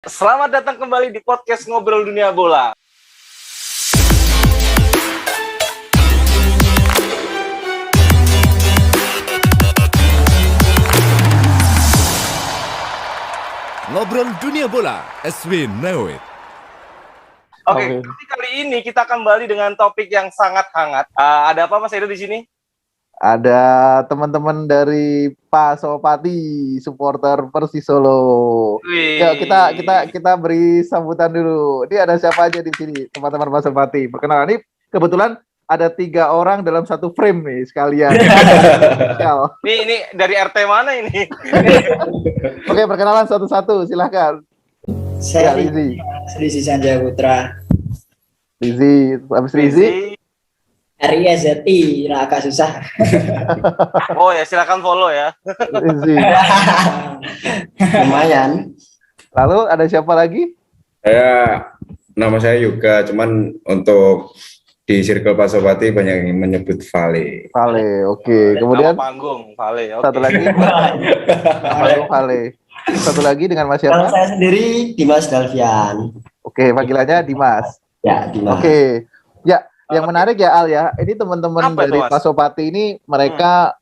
Selamat datang kembali di podcast Ngobrol Dunia Bola. Ngobrol Dunia Bola, as we know it. Oke, kali ini kita kembali dengan topik yang sangat hangat. Ada apa Mas Edo di sini? Ada teman-teman dari Pasopati, supporter Persis Solo. Wih. Ya, kita beri sambutan dulu. Ini ada siapa aja di sini, teman-teman Pasopati? Perkenalan, ini kebetulan ada 3 orang dalam satu frame nih sekalian. Ini dari RT mana ini? Oke, perkenalan satu-satu, silahkan. Saya Ya, Rizi. Rizi Sanjaya Putra. Rizi, habis Rizi. RIZI, nah agak susah. Oh ya, silakan follow ya. Rizi. Lumayan. Lalu ada siapa lagi? Nama saya Yuga, cuman untuk di circle Pasopati banyak yang menyebut Vale. Vale, oke. Kemudian Nama panggung, Vale. Oke. satu lagi. Vale. Satu lagi dengan Mas Kalau siapa? saya sendiri Dimas Dalvian. Oke, panggilannya Dimas. Ya, Dimas. Oke, ya, yang menarik ya Al ya, ini teman-teman Apa itu, dari Mas? Pasopati ini mereka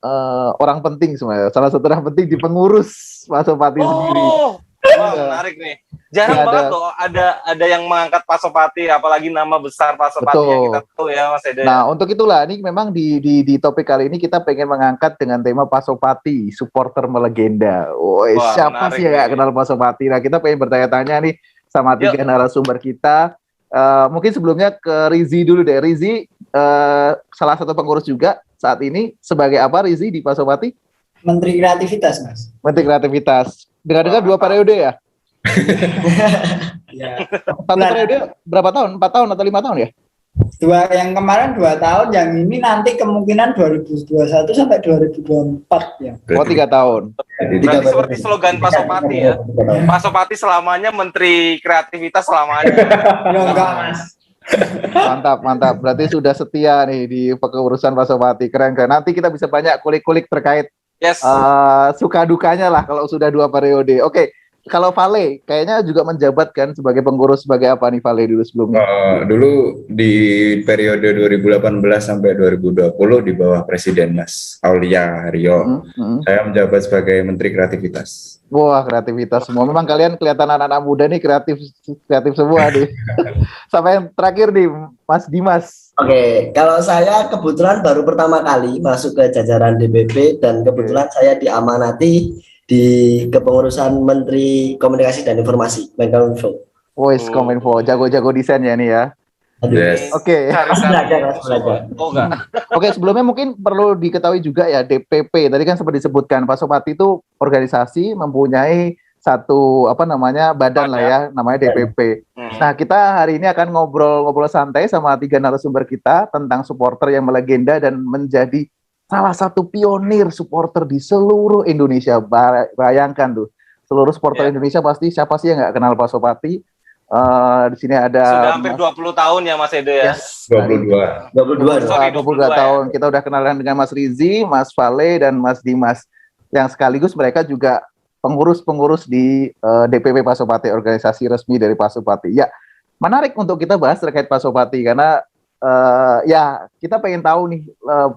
orang penting semuanya. Salah satu orang penting di pengurus Pasopati sendiri. Oh, wah, menarik nih. Jarang Ada. banget loh ada yang mengangkat Pasopati, apalagi nama besar Pasopati yang Betul. kita tahu ya Mas Edo. Nah, untuk itulah ini memang di topik kali ini kita pengen mengangkat dengan tema Pasopati, supporter melegenda. Woi, Wah, siapa menarik sih yang nggak nih. kenal Pasopati? Nah, kita pengen bertanya-tanya nih sama 3 narasumber kita. Mungkin sebelumnya ke Rizi dulu deh. Rizi, salah satu pengurus juga saat ini. Sebagai apa Rizi di Pasopati? Menteri Kreativitas, Mas. Menteri Kreativitas. Dengar-dengar 2 periode ya? Ya. Satu periode berapa tahun? 4 tahun atau 5 tahun ya? Yang kemarin 2 tahun, yang ini nanti kemungkinan 2021 sampai 2024 ya. Oh, 3 tahun. Berarti seperti slogan Pasopati ya. Pasopati selamanya, Menteri Kreativitas selamanya. Ya enggak, Mas. Mantap. Berarti sudah setia nih di kepengurusan Pasopati. Keren. Nanti kita bisa banyak kulik-kulik terkait Yes. suka dukanya lah kalau sudah 2 periode. Oke, kalau Vale kayaknya juga menjabat kan sebagai pengurus, sebagai apa nih Vale dulu sebelumnya? Dulu di periode 2018 sampai 2020 di bawah Presiden Mas Aulia Rio, saya menjabat sebagai Menteri Kreativitas. Wah, kreativitas semua. Memang kalian kelihatan anak-anak muda nih kreatif semua nih. Sampai yang terakhir nih, Mas Dimas. Oke, kalau saya kebetulan baru pertama kali masuk ke jajaran DPP dan kebetulan saya diamanati di kepengurusan Menteri Komunikasi dan Informasi, Menkominfo. Voice Kominfo, jago-jago desain ya nih ya. Aduh. Yes. Oke. Mas belajar. Oh enggak. Oke, sebelumnya mungkin perlu diketahui juga ya DPP. Tadi kan sempat disebutkan Pasopati itu organisasi mempunyai satu badan lah ya, namanya DPP. Nah, kita hari ini akan ngobrol santai sama 3 narasumber kita tentang supporter yang melegenda dan menjadi salah satu pionir supporter di seluruh Indonesia. Bayangkan tuh, seluruh supporter Indonesia pasti siapa sih yang nggak kenal Pasopati? Di sini ada Sudah hampir 20 tahun ya Mas Edo ya. Yes, 22. 22. Sorry, 22 22 tahun. Kita udah kenalan dengan Mas Rizi, Mas Vale, dan Mas Dimas. Yang sekaligus mereka juga pengurus di DPP Pasopati, organisasi resmi dari Pasopati. Ya, menarik untuk kita bahas terkait Pasopati karena ya kita pengen tahu nih,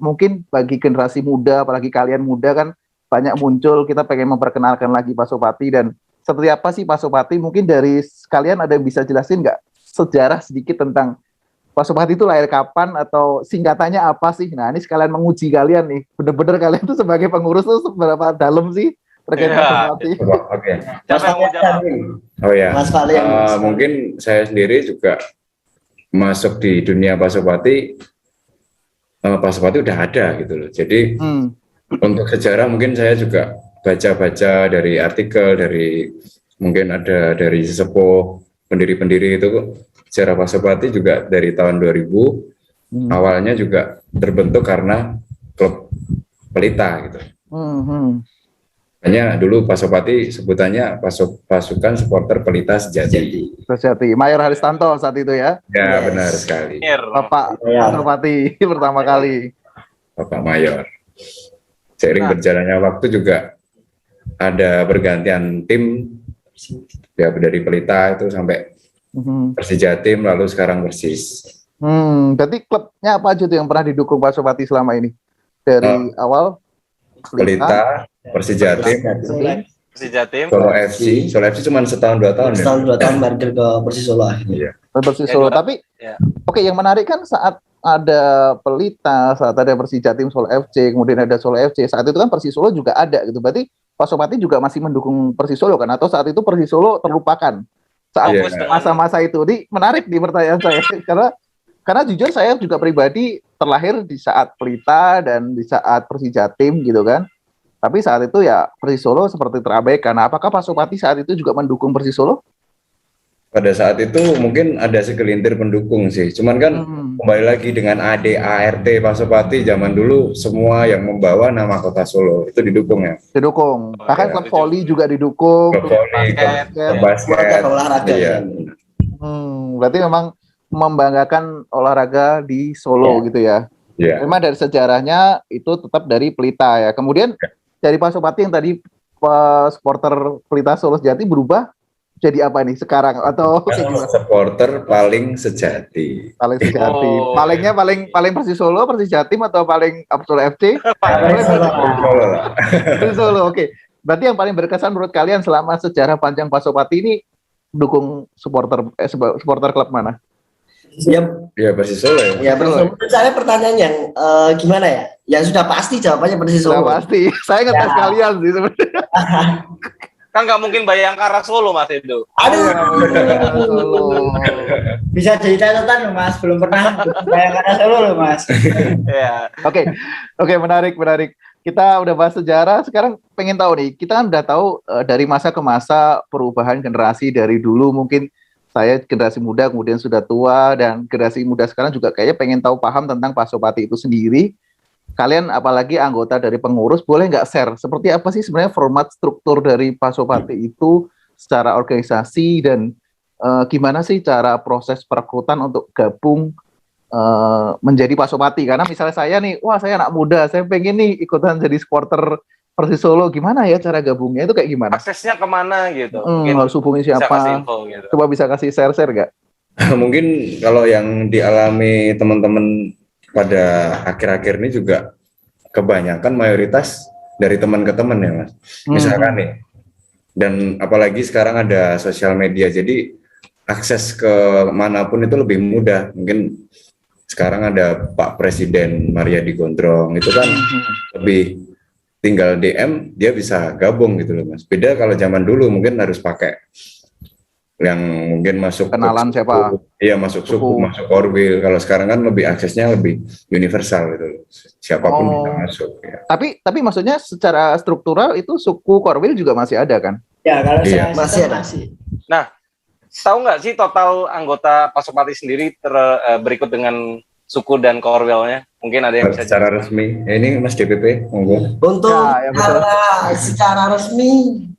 mungkin bagi generasi muda, apalagi kalian muda kan banyak muncul, kita pengen memperkenalkan lagi Pasopati dan seperti apa sih Pasopati? Mungkin dari kalian ada yang bisa jelasin nggak sejarah sedikit tentang Pasopati itu lahir kapan atau singkatannya apa sih? Nah, ini sekalian menguji kalian nih. Bener-bener kalian tuh sebagai pengurus tuh seberapa dalam sih terkait Pasopati? Oke. Siapa yang mau jawab? Oh ya. Mas Vale yang Mungkin saya sendiri juga masuk di dunia Pasopati. Pasopati udah ada gitu loh. Jadi untuk sejarah mungkin saya juga baca-baca dari artikel, dari mungkin ada dari sesepuh pendiri-pendiri itu. Sejarah Pasopati juga dari tahun 2000 awalnya juga terbentuk karena klub Pelita gitu. Hanya dulu Pasopati sebutannya pasukan supporter Pelita Sejati. Sejati. Mayor Haristanto saat itu ya. Ya benar sekali. Bapak Pasopati pertama kali. Bapak Mayor. Seiring berjalannya waktu juga ada pergantian tim Ya dari Pelita itu sampai Persijatim lalu sekarang Persis. Berarti klubnya apa aja tuh yang pernah didukung Pak Sopati selama ini? Dari awal Pelita, Persijatim, Persijatim, Solo FC. Solo FC cuma setahun 2 tahun. Setahun 2 tahun merger ke Persis Solo akhirnya. Iya. Persis Solo. Tapi ya. Oke, yang menarik kan saat ada Pelita, saat ada Persijatim Solo FC, kemudian ada Solo FC, saat itu kan Persis Solo juga ada gitu. Berarti Pak Sopati juga masih mendukung Persis Solo kan? Atau saat itu Persis Solo terlupakan? Saat masa-masa itu. Ini menarik di pertanyaan saya karena jujur saya juga pribadi terlahir di saat Pelita dan di saat Persijatim gitu kan. Tapi saat itu ya Persis Solo seperti terabaikan. Nah, apakah Pak Sopati saat itu juga mendukung Persis Solo? Pada saat itu mungkin ada segelintir pendukung sih. Cuman kan kembali lagi dengan ADART Pak Sopati zaman dulu semua yang membawa nama kota Solo itu didukung ya. Didukung. Bahkan klub voli juga didukung. Klub voli, klub basket, olahraga. Iya. Berarti memang membanggakan olahraga di Solo gitu ya. Iya. Memang dari sejarahnya itu tetap dari Pelita ya. Kemudian dari Pak Sopati yang tadi supporter Pelita Solo Sejati berubah jadi apa nih sekarang atau supporter paling sejati. Paling sejati. Palingnya paling Persis Solo, Persis Jatim atau paling Solo FC? Persis Solo. Oke. Berarti yang paling berkesan menurut kalian selama sejarah panjang Pak Sopati ini dukung supporter klub mana? Ya Persis Solo ya. Ya menurut saya pertanyaan yang gimana ya? Yang sudah pasti jawabannya Persis Solo. Sudah pasti. Saya ngetes kalian sih sebenarnya. Kan nggak mungkin Bayangkara Solo Mas Edo. Aduh. Bisa jadi catatan loh Mas, belum pernah Bayangkara Solo loh Mas. Ya. Oke, menarik. Kita udah bahas sejarah, sekarang pengen tahu nih, kita kan udah tahu dari masa ke masa perubahan generasi dari dulu mungkin saya generasi muda kemudian sudah tua dan generasi muda sekarang juga kayaknya pengen tahu paham tentang Pak Sopati itu sendiri. Kalian apalagi anggota dari pengurus boleh nggak share seperti apa sih sebenarnya format struktur dari Pak Sopati itu secara organisasi dan gimana sih cara proses perekrutan untuk gabung menjadi Pak Sopati? Karena misalnya saya nih, wah saya anak muda, saya pengen nih ikutan jadi supporter Persis Solo, gimana ya cara gabungnya itu kayak gimana? Aksesnya kemana gitu? Harus hubungi siapa? Info, gitu. Coba bisa kasih share nggak? Mungkin kalau yang dialami teman-teman pada akhir-akhir ini juga kebanyakan mayoritas dari teman ke teman ya Mas. Misalkan nih, dan apalagi sekarang ada sosial media, jadi akses ke manapun itu lebih mudah. Mungkin sekarang ada Pak Presiden Mariadi Gondrong, itu kan lebih tinggal DM, dia bisa gabung gitu loh Mas. Beda kalau zaman dulu mungkin harus pakai yang mungkin masuk kenalan suku, siapa? Iya masuk suku, masuk korwil. Kalau sekarang kan lebih aksesnya lebih universal gitu. Siapapun bisa masuk. Ya. Tapi maksudnya secara struktural itu suku korwil juga masih ada kan? Ya kalau saya masih ada. Nah, tahu nggak sih total anggota Pak Sopati sendiri berikut dengan suku dan korwilnya? Mungkin ada yang bisa secara resmi. Ya, ini Mas DPP, monggo. Untuk secara resmi.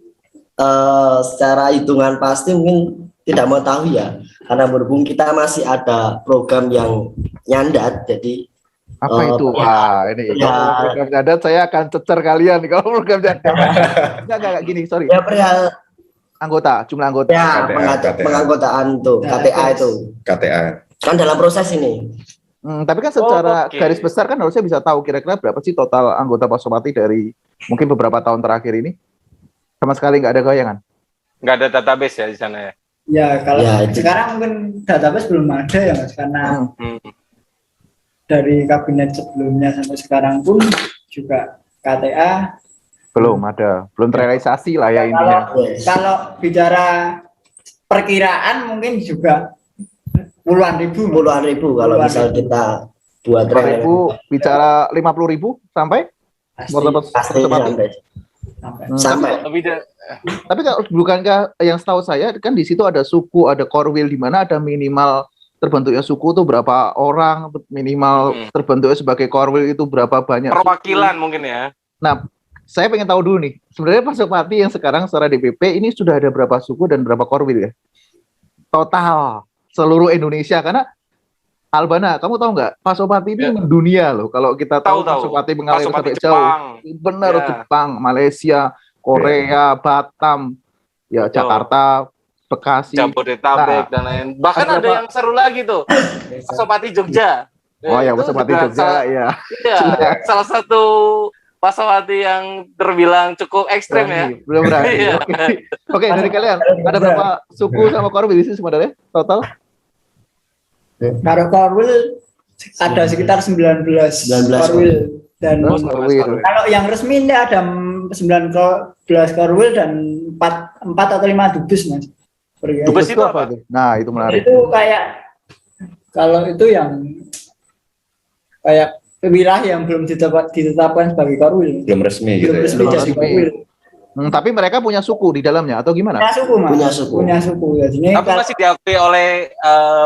Secara hitungan pasti mungkin tidak mau tahu ya, karena berhubung kita masih ada program yang nyandat, jadi apa itu? Wah ini kalau program nyandat saya akan cecer kalian kalau program nyandat. Enggak gini, sorry. Ya perihal jumlah anggota. Ya penganggotaan tuh KTA itu. KTA. Kan dalam proses ini. Tapi kan secara garis besar kan harusnya bisa tahu kira-kira berapa sih total anggota Pak Sopati dari mungkin beberapa tahun terakhir ini. Sama sekali nggak ada goyangan? Nggak ada database ya di sana ya? Ya, kalau sekarang mungkin database belum ada ya Mas, karena dari kabinet sebelumnya sampai sekarang pun juga KTA belum ada, belum terrealisasi lah ya intinya. Kalau bicara perkiraan mungkin juga puluhan ribu kalau misal kita buat bicara 50.000 sampai sampai. Tapi bukankah yang setahu saya kan di situ ada suku, ada korwil di mana ada minimal terbentuknya suku itu berapa orang, minimal terbentuknya sebagai korwil itu berapa banyak. Perwakilan mungkin ya. Nah, saya pengen tahu dulu nih, sebenarnya Pak Sopati yang sekarang secara DPP ini sudah ada berapa suku dan berapa korwil ya? Total seluruh Indonesia, karena Albana, kamu tahu nggak? Pak Sopati ini mendunia loh. Kalau kita tahu Pak Sopati mengalir sampai jauh. Benar, Jepang, Malaysia, Korea, Batam. ya Betul. Jakarta, Bekasi. Jabodetabek dan lain. Bahkan ada yang seru lagi tuh, Pasopati Jogja. Oh ya, Itu Pasopati juga Jogja ya. Iya, salah satu Pasopati yang terbilang cukup ekstrem ya. Belum berani. Iya. Oke, dari kalian ada berapa suku sama Korwil sih sebenarnya total? Kalau Korwil ada sekitar 19 Korwil dan kalau yang resmi ini ada 19 Korwil dan 4 atau 5 dubes, Mas. Dubes itu apa? Nah, itu menarik. Itu kayak kalau itu yang kayak wilayah yang belum ditetapkan sebagai Korwil. Belum resmi gitu. Belum resmi jadi Korwil. Tapi mereka punya suku di dalamnya atau gimana? Punya suku, Mas. Punya suku. Jadi tapi masih diakui oleh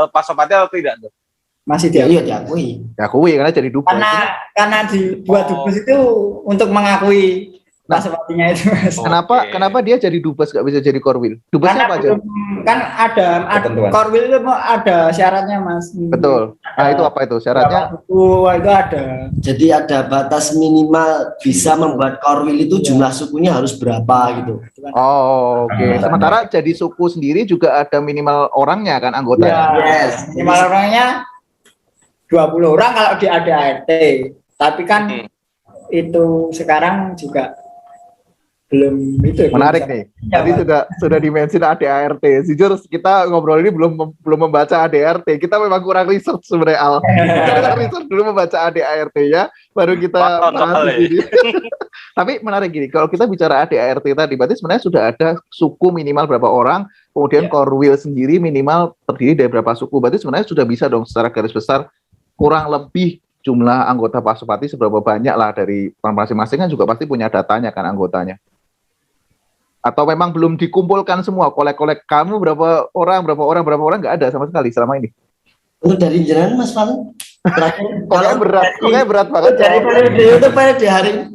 Pasopati atau tidak tuh? Masih diakui. Diakui karena jadi dubes. Karena dibuat dubes itu untuk mengakui Pasopatinya itu, Mas. Kenapa dia jadi dubes gak bisa jadi Korwil? Dubesnya apa aja? Kan ada Korwil itu ada syaratnya, Mas. Betul. Nah, itu apa itu syaratnya? Itu ada. Jadi ada batas minimal bisa membuat Korwil itu jumlah sukunya harus berapa gitu. Oh, oke. Sementara jadi suku sendiri juga ada minimal orangnya kan anggotanya. Yes. Minimal orangnya 20 orang kalau di ADART. Tapi kan itu sekarang juga belum itu. Menarik nih. Tadi sudah dimention ADART. Jujur kita ngobrol ini belum membaca ADART. Kita memang kurang research sebenarnya Al. Kita research dulu membaca ADART ya, baru kita bahas di sini. Tapi menarik gini, kalau kita bicara ADART tadi, berarti sebenarnya sudah ada suku minimal berapa orang, kemudian Korwil sendiri minimal terdiri dari berapa suku. Berarti sebenarnya sudah bisa dong secara garis besar kurang lebih jumlah anggota Pasopati seberapa banyak lah dari masing-masing kan juga pasti punya datanya kan anggotanya. Atau memang belum dikumpulkan semua, kolek-kolek kamu berapa orang nggak ada sama sekali selama ini. Untuk dari jenengan Mas Falen, kalau berat banget. Dari periode hari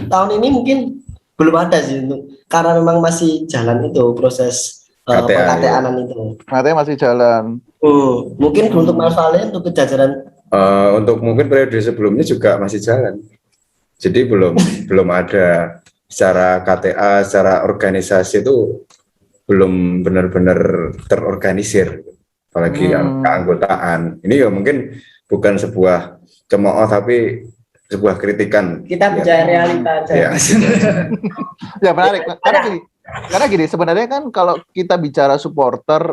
tahun ini mungkin belum ada sih karena memang masih jalan itu proses pengKTA-an itu. Katanya masih jalan. Mungkin untuk Mas Falen untuk kejajaran untuk mungkin periode sebelumnya juga masih jalan. Jadi belum ada secara KTA, secara organisasi itu belum benar-benar terorganisir, apalagi yang keanggotaan. Ini ya mungkin bukan sebuah cemooh tapi sebuah kritikan. Kita bicara realita aja. Ya, ya menarik. Karena gini, sebenarnya kan kalau kita bicara supporter,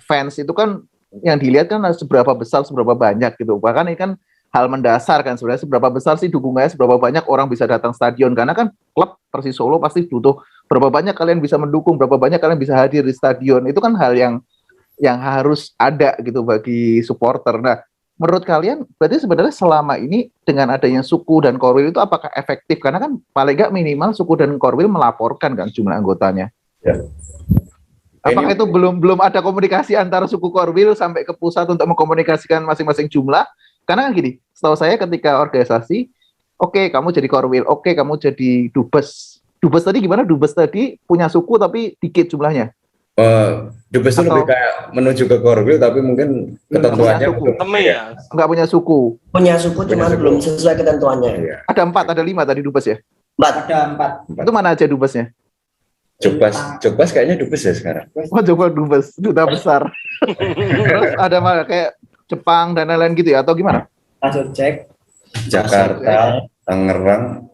fans itu kan yang dilihat kan seberapa besar, seberapa banyak gitu. Bahkan ini kan hal mendasar kan sebenarnya, seberapa besar sih dukungannya, seberapa banyak orang bisa datang stadion, karena kan klub Persis Solo pasti butuh berapa banyak kalian bisa mendukung, berapa banyak kalian bisa hadir di stadion. Itu kan hal yang harus ada gitu bagi supporter. Nah, menurut kalian berarti sebenarnya selama ini dengan adanya suku dan Korwil itu apakah efektif? Karena kan paling nggak minimal suku dan Korwil melaporkan kan jumlah anggotanya. Ya. Apakah itu belum ada komunikasi antara suku Korwil sampai ke pusat untuk mengkomunikasikan masing-masing jumlah? Karena kan gini, setahu saya ketika organisasi, oke, kamu jadi Korwil, oke, kamu jadi dubes. Dubes tadi gimana? Dubes tadi punya suku tapi dikit jumlahnya. Dubes itu lebih kayak menuju ke Korwil, tapi mungkin ketentuannya nggak punya suku. Punya suku, cuma belum sesuai ketentuannya. Iya. Ada 4, ada 5 tadi dubes ya? 4. Ada 4. Itu mana aja dubesnya? Jokbas kayaknya dubes ya sekarang. Oh, coba dubes, duta besar. Terus ada mana kayak Jepang dan lain-lain gitu ya, atau gimana? Langsung cek. Jakarta, Tangerang,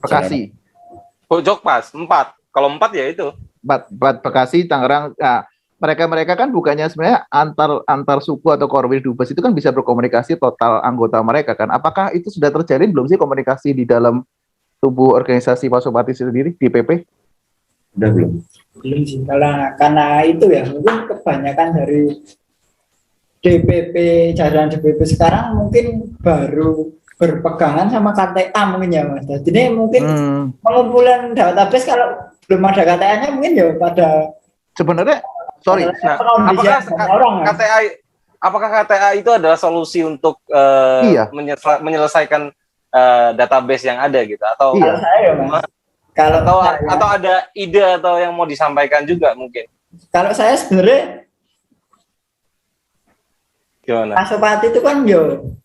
Bekasi. Jokbas 4. Kalau 4 ya itu. 4 Bekasi, Tangerang. Nah, mereka kan bukannya sebenarnya antar suku atau Korwil dubes itu kan bisa berkomunikasi total anggota mereka kan. Apakah itu sudah terjalin belum sih komunikasi di dalam tubuh organisasi Pasopati sendiri di PP? Udah belum sih, karena itu ya mungkin kebanyakan dari jajaran DPP sekarang mungkin baru berpegangan sama KTA mungkin ya Mas. Jadi mungkin pengumpulan database kalau belum ada KTA-nya mungkin ya pada sebenarnya sorry. Nah, apakah KTA itu adalah solusi untuk menyelesaikan database yang ada gitu atau kalau saya ya Mas. Atau ada ide atau yang mau disampaikan juga mungkin. Kalau saya sebenarnya gimana? Pasopati itu kan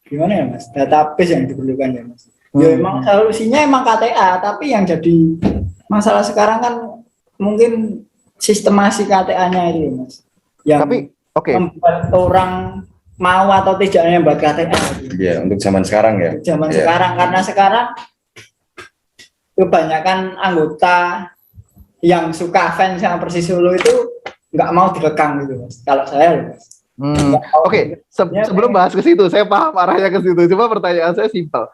gimana ya Mas? Database yang diperlukan ya Mas. Emang solusinya emang KTA, tapi yang jadi masalah sekarang kan mungkin sistemasi KTA-nya itu, Mas. Yang Tapi oke. membuat orang mau atau tidaknya buat KTA. Iya, untuk zaman sekarang ya. Zaman Iya. sekarang, karena sekarang kebanyakan anggota yang suka fans sama Persis Solo itu nggak mau direkam gitu, Mas. Kalau saya loh, Mas. Oke, sebelum bahas ke situ, saya paham arahnya ke situ. Cuma pertanyaan saya simpel.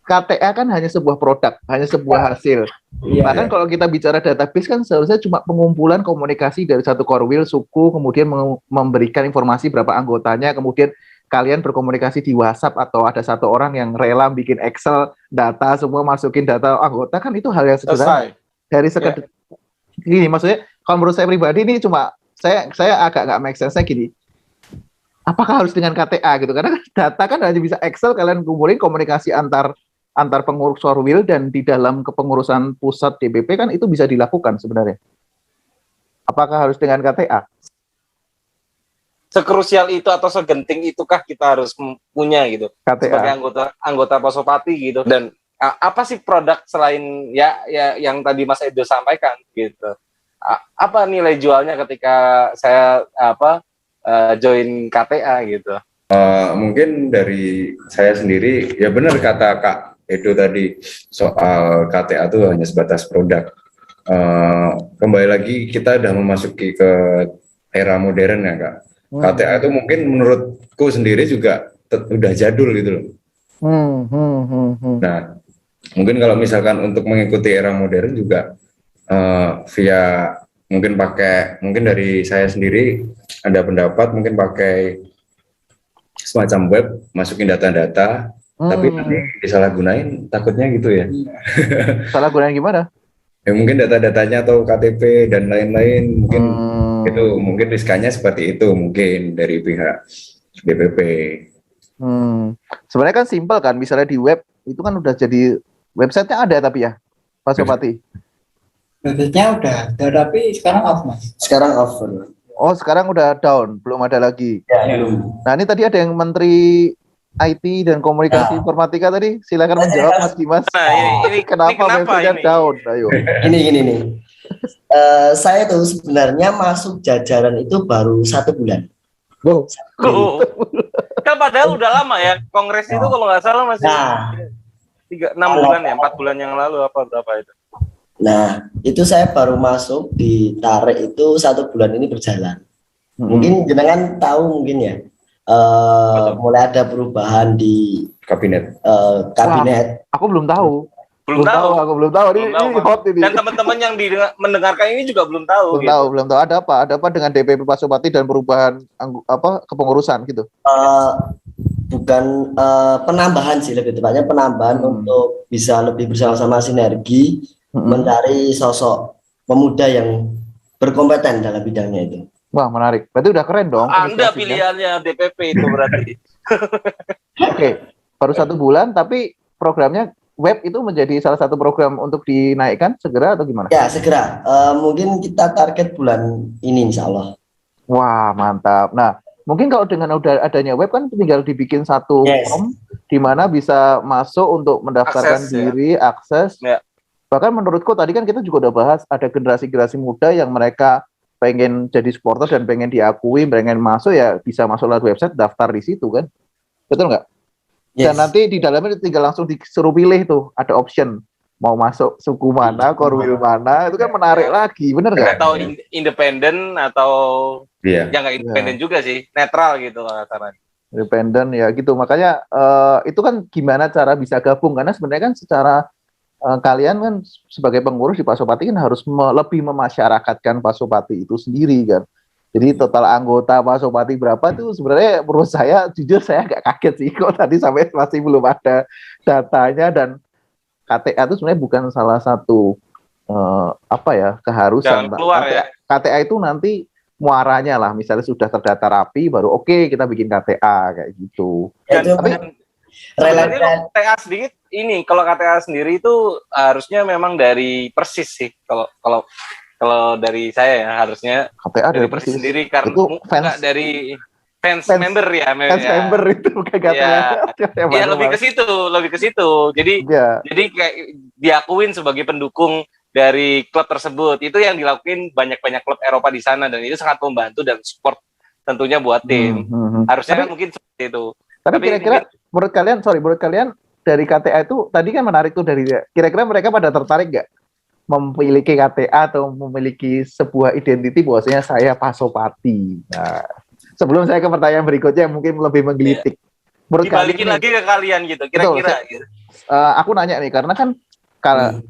KTA kan hanya sebuah produk, hanya sebuah hasil. Iya. Bahkan kalau kita bicara database kan seharusnya cuma pengumpulan komunikasi dari satu korwil, suku, kemudian memberikan informasi berapa anggotanya, kemudian kalian berkomunikasi di WhatsApp atau ada satu orang yang rela bikin Excel, data, semua masukin data anggota, kan itu hal yang sederhana. Dari sekedar gini, maksudnya kalau menurut saya pribadi ini cuma saya agak nggak make sense-nya gini. Apakah harus dengan KTA gitu? Karena data kan hanya bisa Excel, kalian kumpulin komunikasi antar pengurus Korwil dan di dalam kepengurusan pusat DPP kan itu bisa dilakukan sebenarnya. Apakah harus dengan KTA? Sekrusial itu atau segenting itukah kita harus punya gitu KTA. sebagai anggota Pasopati gitu. Dan apa sih produk selain ya yang tadi Mas Edo sampaikan gitu. Apa nilai jualnya ketika saya join KTA gitu? Mungkin dari saya sendiri ya benar kata Kak Edo tadi soal KTA itu hanya sebatas produk. Kembali lagi kita udah memasuki ke era modern ya Kak. KTA itu mungkin menurutku sendiri juga udah jadul gitu loh. Nah, mungkin kalau misalkan untuk mengikuti era modern juga via mungkin dari saya sendiri ada pendapat mungkin pakai semacam web, masukin data-data, tapi nanti disalahgunain takutnya gitu ya. Salah gunain gimana? Ya mungkin data-datanya atau KTP dan lain-lain mungkin itu mungkin riskannya seperti itu mungkin dari pihak DPP. Sebenarnya kan simpel kan, misalnya di web itu kan udah jadi websitenya ada tapi ya, Pak Sopati. Websitenya udah ada tapi sekarang off, Mas. Sekarang off. Oh, sekarang udah down, belum ada lagi. Ya. Nah, ini tadi ada yang Menteri IT dan Komunikasi Informatika tadi, silakan menjawab Mas Dimas. Nah, ini Kenapa websitenya ini? down? Ayo. Gini nih. Saya tuh sebenarnya masuk jajaran itu baru 1 bulan. Wow. Kan padahal udah lama ya, kongres itu kalau nggak salah masih 6 bulan ya, 4 bulan yang lalu apa berapa itu? Nah, itu saya baru masuk ditarik itu 1 bulan ini berjalan. Mungkin jenengan tahu mungkin ya, mulai ada perubahan di Kabinet. kabinet. Aku belum tahu. Belum tahu. Aku belum tahu. Ini hot ini. Dan teman-teman yang mendengarkan ini juga belum tahu. Belum tahu. Ada apa dengan DPP Pasopati dan perubahan kepengurusan gitu? Bukan penambahan sih, lebih tepatnya penambahan untuk bisa lebih bersama-sama sinergi mencari sosok pemuda yang berkompeten dalam bidangnya itu. Wah, menarik. Berarti udah keren dong. Anda pilihannya DPP itu berarti. Oke, baru 1 bulan tapi programnya web itu menjadi salah satu program untuk dinaikkan segera atau gimana? Ya, segera. Mungkin kita target bulan ini insya Allah. Wah, mantap. Nah, mungkin kalau dengan udah adanya web kan tinggal dibikin satu form di mana bisa masuk untuk mendaftarkan diri, akses. Ya. Bahkan menurutku tadi kan kita juga udah bahas ada generasi-generasi muda yang mereka pengen jadi supporter dan pengen diakui, pengen masuk ya bisa masuk lewat website, daftar di situ kan. Betul nggak? Dan nanti di dalamnya tinggal langsung disuruh pilih tuh, ada option mau masuk suku mana, korwil mana, itu kan menarik lagi, bener nggak? Atau independen atau Iya. yang nggak independen juga sih, netral gitu katanya. Independen ya gitu, makanya itu kan gimana cara bisa gabung, karena sebenarnya kan secara kalian kan sebagai pengurus di Pasopati kan harus lebih memasyarakatkan Pasopati itu sendiri kan. Jadi total anggota Pasopati berapa tuh sebenarnya menurut saya jujur saya agak kaget sih kok tadi sampai masih belum ada datanya, dan KTA itu sebenarnya bukan salah satu keharusan. Keluar, ya. KTA itu nanti muaranya lah, misalnya sudah terdata rapi baru oke, kita bikin KTA kayak gitu. Sebenarnya KTA sedikit ini, kalau KTA sendiri itu harusnya memang dari Persis sih, kalau dari saya ya harusnya KTA dari Persis Persis sendiri, karena itu fans dari fans member ya, member itu bukan KTA. Ya lebih ke situ. Jadi kayak diakuin sebagai pendukung dari klub tersebut. Itu yang dilakuin banyak-banyak klub Eropa di sana, dan itu sangat membantu dan support tentunya buat tim. Harusnya kan mungkin seperti itu. Tapi kira-kira menurut kalian dari KTA itu tadi kan menarik tuh, dari kira-kira mereka pada tertarik nggak memiliki KTA atau memiliki sebuah identiti bahwasanya saya Pasopati. Nah, sebelum saya ke pertanyaan berikutnya yang mungkin lebih menggelitik. Menurut dibalikin lagi ke kalian gitu, kira-kira. Aku nanya nih, karena kan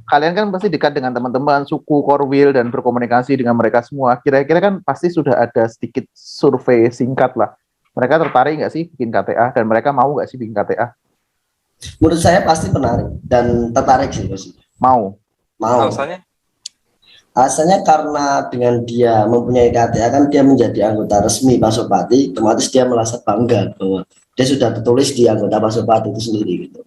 kalian kan pasti dekat dengan teman-teman suku Korwil dan berkomunikasi dengan mereka semua. Kira-kira kan pasti sudah ada sedikit survei singkat lah. Mereka tertarik nggak sih bikin KTA, dan mereka mau nggak sih bikin KTA? Menurut saya pasti menarik dan tertarik sih. Mau. Alasannya karena dengan dia mempunyai KTA kan dia menjadi anggota resmi Pasopati, otomatis dia merasa bangga bahwa dia sudah tertulis di anggota Pasopati itu sendiri gitu.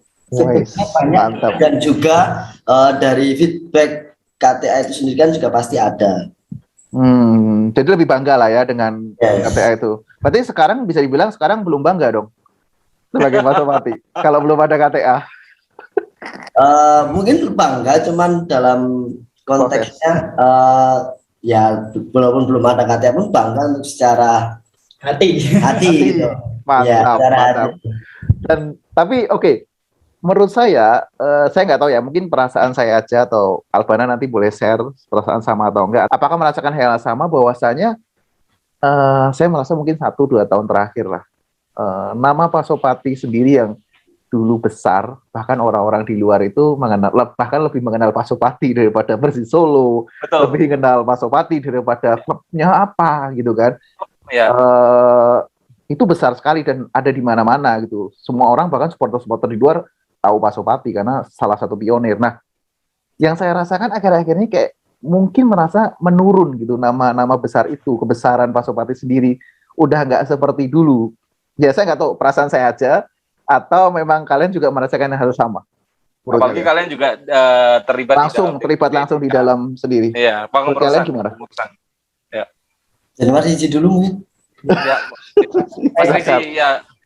Mantap. Dan juga dari feedback KTA itu sendiri kan juga pasti ada. Jadi lebih bangga lah ya dengan KTA itu. Berarti sekarang bisa dibilang sekarang belum bangga dong sebagai Pasopati kalau belum ada KTA. Mungkin bangga, cuman dalam konteksnya ya walaupun belum ada KTA pun bangga untuk secara hati gitu. Mantap. Dan tapi oke. Menurut saya nggak tahu ya, mungkin perasaan saya aja atau Albana nanti boleh share perasaan sama atau enggak. Apakah merasakan hal yang sama bahwasanya saya merasa mungkin 1-2 tahun terakhir lah, nama Pasopati sendiri yang dulu besar, bahkan orang-orang di luar itu bahkan lebih mengenal Pasopati daripada Persis Solo. Betul. Lebih mengenal Pasopati daripada klubnya apa gitu kan. Itu besar sekali dan ada di mana-mana gitu. Semua orang, bahkan supporter-supporter di luar tahu Pasopati karena salah satu pionir. Nah, yang saya rasakan akhir-akhir ini kayak mungkin merasa menurun gitu nama-nama besar itu, kebesaran Pasopati sendiri udah nggak seperti dulu. Ya saya nggak tahu, perasaan saya aja atau memang kalian juga merasakan hal sama. Apalagi kalian juga terlibat langsung di dalam sendiri. Iya, kalian gimana? Ya. Jadi Mas Iji dulu mungkin. Ya.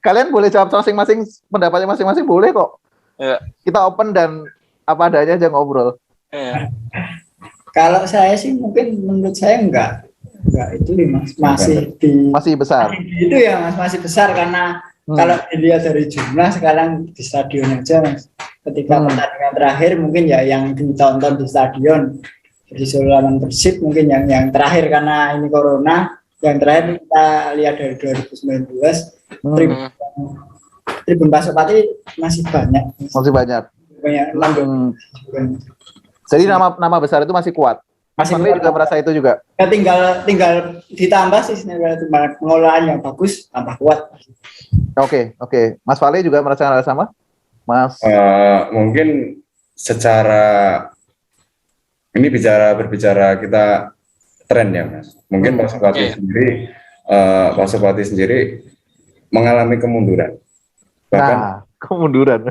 Kalian boleh jawab masing-masing, pendapatnya masing-masing boleh kok. Ya. Kita open dan apa adanya aja ngobrol. Ya. Kalau saya sih mungkin menurut saya enggak itu Mas, masih besar. Itu ya Mas, masih besar karena kalau dilihat dari jumlah sekarang di stadion aja Mas. Ketika pertandingan terakhir mungkin ya yang ditonton di stadion di Solo lawan Persib mungkin yang terakhir karena ini corona. Yang terakhir kita lihat dari 2019 Tribun Pasopati masih banyak. Jadi nama besar itu masih kuat. Mas Fadli juga merasa itu juga. Ya, tinggal ditambah sih pengolahan yang bagus, tambah kuat. Oke. Mas Fadli juga merasa hal sama? Mas? Mungkin secara ini berbicara kita tren ya Mas. Mungkin Pasopati sendiri mengalami kemunduran. Bahkan kemunduran.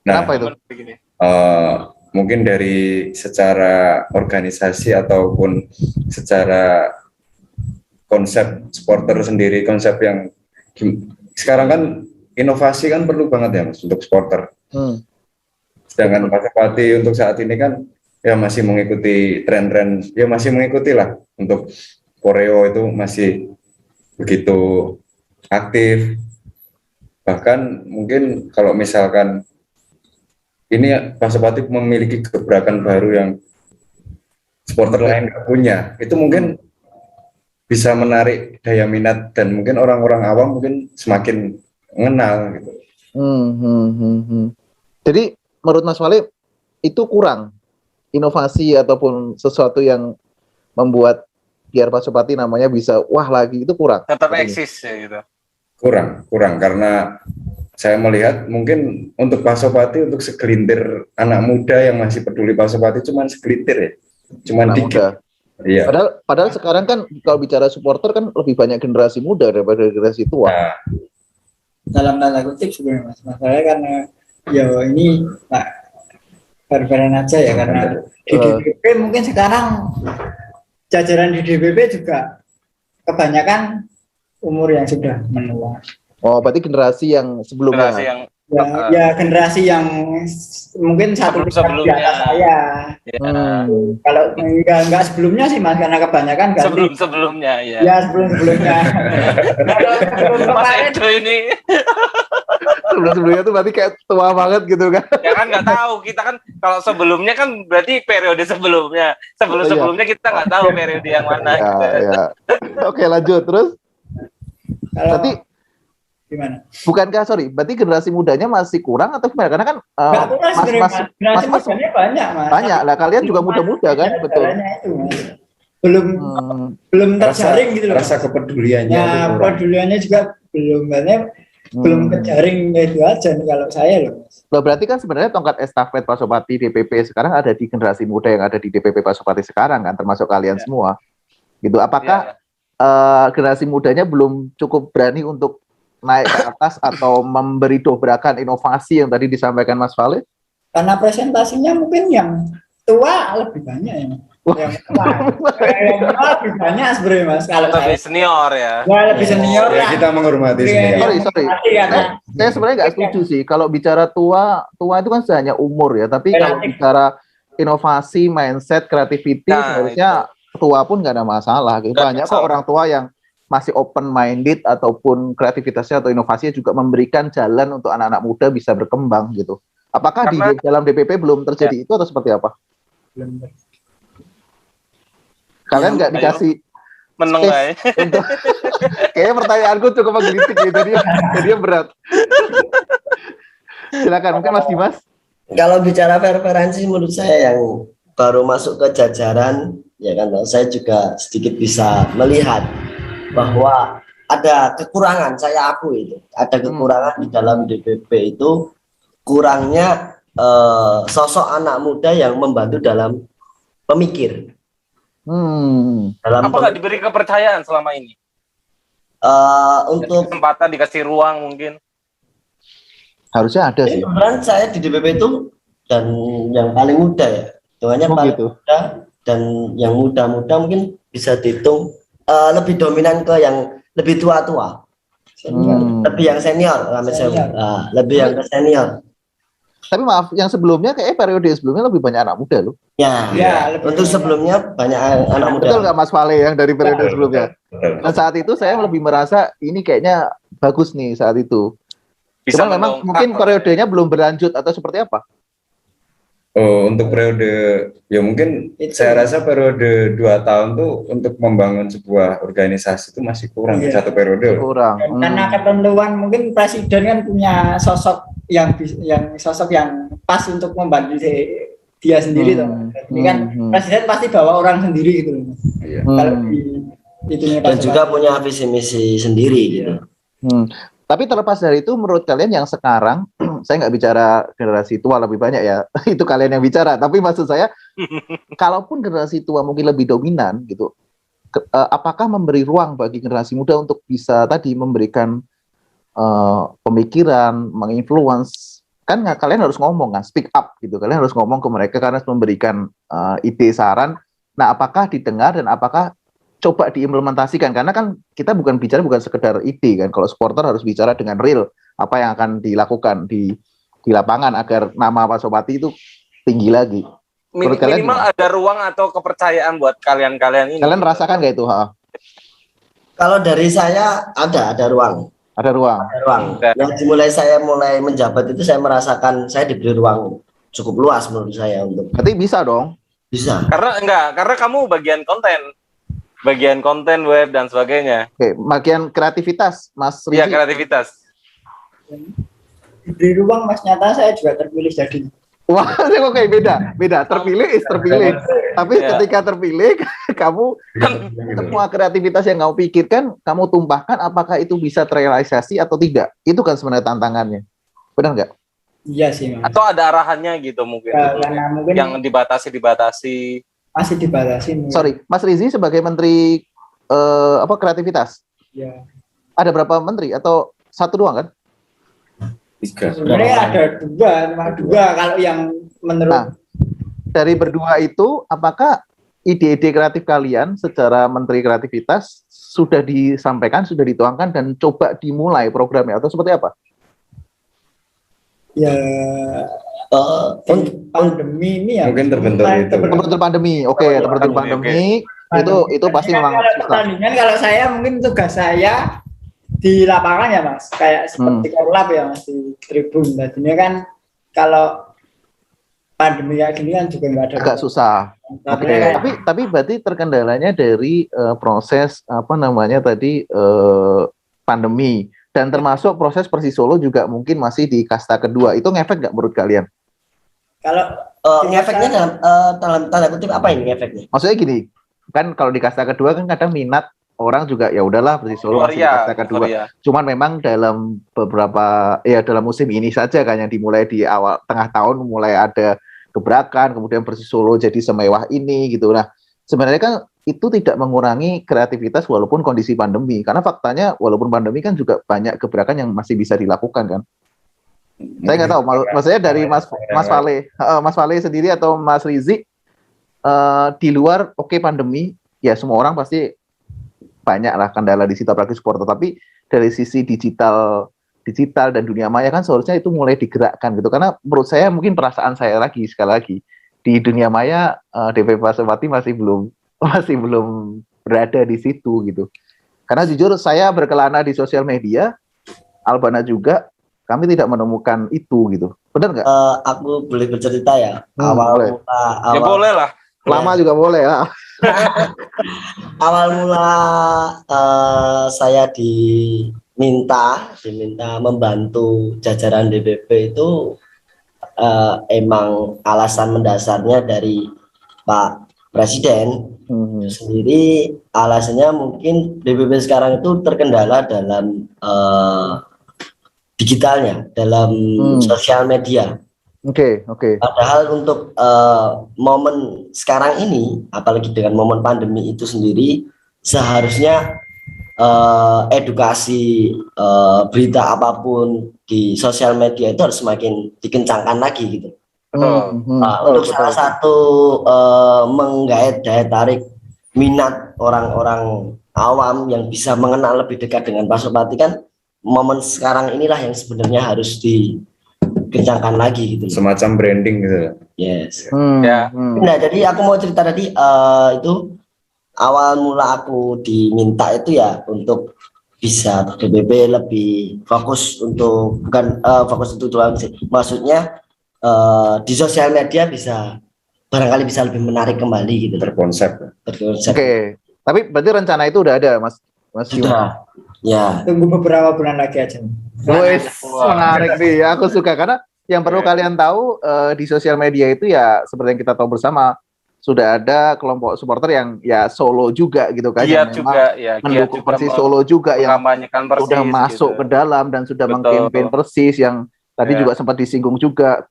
Kenapa itu? Mungkin dari secara organisasi ataupun secara konsep supporter sendiri, konsep yang sekarang kan inovasi kan perlu banget ya Mas untuk supporter. Sedangkan Pasopati untuk saat ini kan ya masih mengikuti tren-tren, ya masih mengikuti lah untuk koreo itu masih begitu aktif. Bahkan mungkin kalau misalkan ini Pasopati memiliki gebrakan baru yang supporter lain nggak punya, itu mungkin bisa menarik daya minat dan mungkin orang-orang awam mungkin semakin mengenal gitu. Jadi menurut Mas Walid itu kurang inovasi ataupun sesuatu yang membuat biar Pasopati namanya bisa wah lagi, itu kurang. Tetap eksis ya gitu. Kurang karena saya melihat mungkin untuk Pasopati, untuk segelintir anak muda yang masih peduli Pasopati cuman segelintir ya. Cuman dikit. Iya. Padahal sekarang kan kalau bicara supporter kan lebih banyak generasi muda daripada generasi tua. Nah. Dalam tanda kutip sebenarnya Mas. Masalahnya karena ya ini barbaran aja ya karena di DPP mungkin sekarang jajaran di DPP juga kebanyakan umur yang sudah menua. Oh, berarti generasi yang sebelumnya. Ya generasi yang mungkin satu di atas saya. Kalau enggak sebelumnya sih Mas, karena kebanyakan ganti. Sebelumnya ya. Ya sebelumnya. Mas Edo ini. Sebelumnya tuh berarti kayak tua banget gitu kan? Ya kan nggak tahu, kita kan kalau sebelumnya kan berarti periode sebelumnya. Sebelumnya kita nggak tahu periode yang mana. Ya, gitu. ya. Oke lanjut terus. Berarti gimana? Bukankah berarti generasi mudanya masih kurang atau gimana? Karena kan generasi mudanya banyak Mas. Banyak lah, kalian juga muda-muda kan, betul. Itu, Mas. Belum terjaring gitu loh. Rasa kepeduliannya. Ya, kepeduliannya juga belum terjaring itu aja nih kalau saya loh. Loh, berarti kan sebenarnya tongkat estafet Pasopati DPP sekarang ada di generasi muda yang ada di DPP Pasopati sekarang kan, termasuk kalian semua. Gitu. Apakah generasi mudanya belum cukup berani untuk naik ke atas atau memberi dobrakan inovasi yang tadi disampaikan Mas Fale? Karena presentasinya mungkin yang tua lebih banyak ya. Yang tua lebih banyak sebenarnya Mas. Kalau lebih senior ya. Ya lebih senior ya. Kita menghormati senior. Sorry. Saya sebenarnya nggak setuju sih. Kalau bicara tua itu kan hanya umur ya. Tapi kalau bicara inovasi, mindset, creativity, seharusnya tua pun nggak ada masalah. Gitu. Banyak kok orang tua yang masih open minded ataupun kreativitasnya atau inovasinya juga memberikan jalan untuk anak-anak muda bisa berkembang gitu. Apakah di dalam DPP belum terjadi itu atau seperti apa? Belum. Kalian nggak dikasih menengai untuk kayaknya pertanyaanku cukup menggelitik ya, jadi berat. Silakan mungkin Mas Dimas. Kalau bicara preferensi menurut saya yang baru masuk ke jajaran ya kan, saya juga sedikit bisa melihat bahwa ada kekurangan, saya akui itu ada kekurangan di dalam DPP itu, kurangnya sosok anak muda yang membantu dalam pemikir. Apa nggak diberi kepercayaan selama ini? Untuk kesempatan, dikasih ruang mungkin. Harusnya ada sih. Kebetulan saya di DPP itu dan yang paling muda ya, hitungannya paling muda, dan yang muda-muda mungkin bisa dihitung lebih dominan ke yang lebih tua-tua, lebih yang senior, lebih yang ke senior. Tapi maaf, yang sebelumnya kayak periode sebelumnya lebih banyak anak muda loh. Ya, untuk sebelumnya banyak anak muda. Betul nggak Mas Fale yang dari periode sebelumnya? Dan saat itu saya lebih merasa ini kayaknya bagus nih saat itu. Cuma memang mungkin periodenya belum berlanjut atau seperti apa? Oh, untuk periode ya mungkin saya rasa periode 2 tahun tuh untuk membangun sebuah organisasi itu masih kurang, satu periode. Kurang. Karena ketentuan mungkin presiden kan punya sosok yang sosok yang pas untuk membantu dia sendiri toh. Ini kan presiden pasti bawa orang sendiri gitu. Kalau dan juga punya visi misi sendiri gitu. Tapi terlepas dari itu, menurut kalian yang sekarang, saya nggak bicara generasi tua lebih banyak ya, itu kalian yang bicara. Tapi maksud saya, kalaupun generasi tua mungkin lebih dominan gitu, apakah memberi ruang bagi generasi muda untuk bisa tadi memberikan pemikiran, menginfluence? Kan kalian harus ngomong kan, speak up gitu. Kalian harus ngomong ke mereka karena memberikan ide, saran. Nah, apakah didengar dan apakah coba diimplementasikan, karena kan kita bukan sekedar ide kan. Kalau supporter harus bicara dengan real apa yang akan dilakukan di lapangan agar nama Pasopati itu tinggi lagi. Minimal ada ruang atau kepercayaan buat kalian ini. Kalian rasakan nggak itu? Kalau dari saya ada ruang. Ada ruang. Yang saya mulai menjabat itu saya merasakan saya diberi ruang cukup luas menurut saya untuk. Berarti bisa dong? Bisa. Karena kamu bagian konten web dan sebagainya. Oke, bagian kreativitas, Mas Rizie. Iya, kreativitas. Diberi ruang, Mas, nyata saya juga terpilih jadi. Wah, kok kayak beda. Terpilih. Tapi ketika terpilih, kamu semua kreativitas yang kamu pikirkan, kamu tumpahkan, apakah itu bisa terrealisasi atau tidak? Itu kan sebenarnya tantangannya. Benar nggak? Iya sih, Mas. Atau ada arahannya gitu mungkin. Mungkin yang dibatasi. Masih dibatasi. Sorry, Mas Rizie sebagai Menteri kreativitas. Ya. Ada berapa menteri atau satu doang kan? 3. Sebenarnya ada dua kalau yang menurut. Dari berdua itu, apakah ide-ide kreatif kalian secara Menteri Kreativitas sudah disampaikan, sudah dituangkan dan coba dimulai programnya atau seperti apa? Ya pandemi ini ya mungkin terbentur itu. Terbentur pandemi, oke, terbentur pandemi. Itu pasti memang kalau pertandingan, kalau saya mungkin tugas saya di lapangan ya Mas, kayak seperti korlap ya Mas di tribun. Tadinya kan kalau pandemi kayak gini kan juga nggak ada. Agak susah. Oke. Tapi berarti terkendalanya dari proses apa namanya tadi pandemi dan termasuk proses Persis Solo juga mungkin masih di kasta kedua. Itu ngefek nggak menurut kalian? Kalau ngefeknya dalam tanda kutip apa ini ngefeknya? Maksudnya gini, kan kalau di kasta kedua kan kadang minat orang juga ya udahlah Persis Solo masih di kasta kedua. Cuman memang dalam beberapa dalam musim ini saja kan yang dimulai di awal tengah tahun mulai ada gebrakan, kemudian Persis Solo jadi semewah ini gitu. Nah, sebenarnya kan itu tidak mengurangi kreativitas walaupun kondisi pandemi. Karena faktanya walaupun pandemi kan juga banyak gebrakan yang masih bisa dilakukan kan. Saya nggak tahu, maksudnya dari Mas Fale sendiri atau Mas Rizik di luar pandemi, ya semua orang pasti banyak lah kendala di situ apalagi supporter. Tapi dari sisi digital dan dunia maya kan seharusnya itu mulai digerakkan gitu. Karena menurut saya mungkin perasaan saya sekali lagi di dunia maya DPP Pasopati masih belum berada di situ gitu. Karena jujur saya berkelana di sosial media, Albana juga, kami tidak menemukan itu gitu. Benar nggak? Aku boleh bercerita ya. Boleh. Ya boleh lah. Lama juga boleh ya. Awal mula saya diminta membantu jajaran DPP itu emang alasan mendasarnya dari Pak Presiden sendiri. Alasannya mungkin DPP sekarang itu terkendala dalam digitalnya, dalam sosial media. Oke. Padahal untuk momen sekarang ini, apalagi dengan momen pandemi itu sendiri, seharusnya edukasi berita apapun di sosial media itu harus semakin dikencangkan lagi gitu. Untuk salah satu menggait daya tarik minat orang-orang awam yang bisa mengenal lebih dekat dengan Pasopati kan, momen sekarang inilah yang sebenarnya harus dikencangkan lagi gitu. Semacam branding gitu. Yes. Nah, jadi aku mau cerita tadi itu awal mula aku diminta itu ya untuk bisa DPP lebih fokus untuk fokus untuk doang sih. Maksudnya di sosial media barangkali bisa lebih menarik kembali gitu. Terkonsep. Oke. Tapi berarti rencana itu udah ada, Mas Sudah. Ya. Tunggu beberapa bulan lagi aja. Menarik nih. Aku suka karena yang perlu kalian tahu di sosial media itu ya seperti yang kita tahu bersama sudah ada kelompok supporter yang ya Solo juga gitu kan, yang mendukung Persis Solo juga yang sudah masuk ke dalam dan sudah mengkampanye Persis yang tadi juga sempat disinggung juga.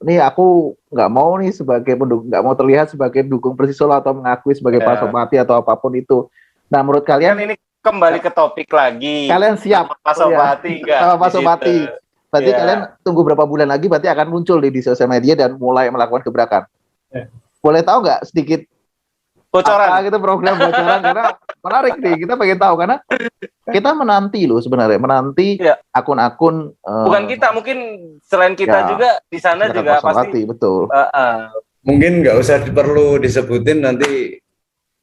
Nih aku nggak mau nih sebagai pendukung, nggak mau terlihat sebagai dukung Persis Solo atau mengakui sebagai Pasopati atau apapun itu. Nah menurut kalian ini kembali ke topik lagi. Kalian siap Pasopati enggak? Sama Pasopati. Berarti kalian tunggu berapa bulan lagi berarti akan muncul di sosial media dan mulai melakukan gebrakan. Boleh tahu nggak sedikit bocoran apa gitu program bocoran karena menarik nih, kita pengen tahu karena kita menanti loh sebenarnya akun-akun bukan kita, mungkin selain kita juga di sana juga pasti betul. Mungkin nggak usah perlu disebutin, nanti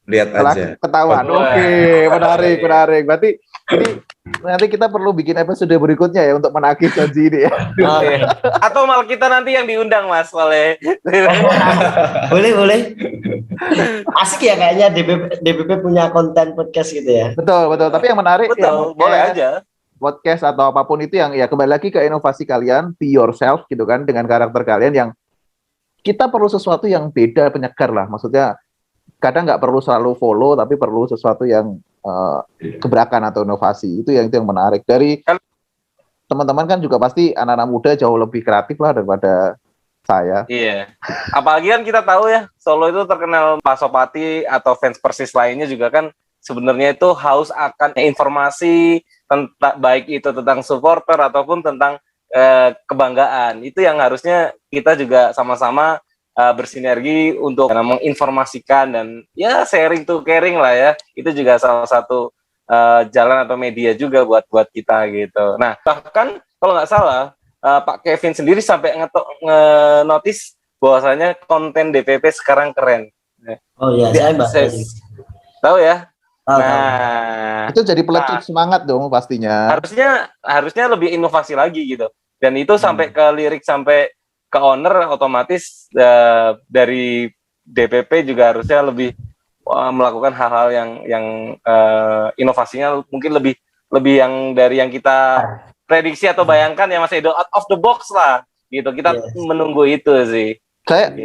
lihat aja ketahuan. Oke, menarik. Berarti nanti kita perlu bikin episode berikutnya ya untuk menagih janji ini ya. Atau malah kita nanti yang diundang Mas boleh. Boleh. Asik ya kayaknya DPP punya konten podcast gitu ya. Betul. Tapi yang menarik boleh aja. Podcast atau apapun itu yang ya kembali lagi ke inovasi kalian, be yourself gitu kan, dengan karakter kalian yang kita perlu sesuatu yang beda, penyegar lah. Maksudnya kadang nggak perlu selalu follow, tapi perlu sesuatu yang gebrakan atau inovasi. Itu yang menarik. Dari teman-teman kan juga pasti anak-anak muda jauh lebih kreatif lah daripada saya. Iya. Apalagi kan kita tahu ya, Solo itu terkenal Pasopati atau fans Persis lainnya juga kan sebenarnya itu haus akan informasi tentang baik itu tentang supporter ataupun tentang kebanggaan. Itu yang harusnya kita juga sama-sama bersinergi untuk menginformasikan dan ya sharing to caring lah ya. Itu juga salah satu jalan atau media juga buat kita gitu. Nah, bahkan kalau nggak salah Pak Kevin sendiri sampai nge-notice bahwasanya konten DPP sekarang keren. Oh iya, saya baca. Tahu ya? Tahu. Nah, itu jadi pelecut semangat dong pastinya. Harusnya lebih inovasi lagi gitu. Dan itu sampai ke lirik, sampai ke owner, otomatis dari DPP juga harusnya lebih melakukan hal-hal yang inovasinya mungkin lebih yang dari yang kita prediksi atau bayangkan ya Mas Edo, out of the box lah gitu. Kita menunggu itu sih.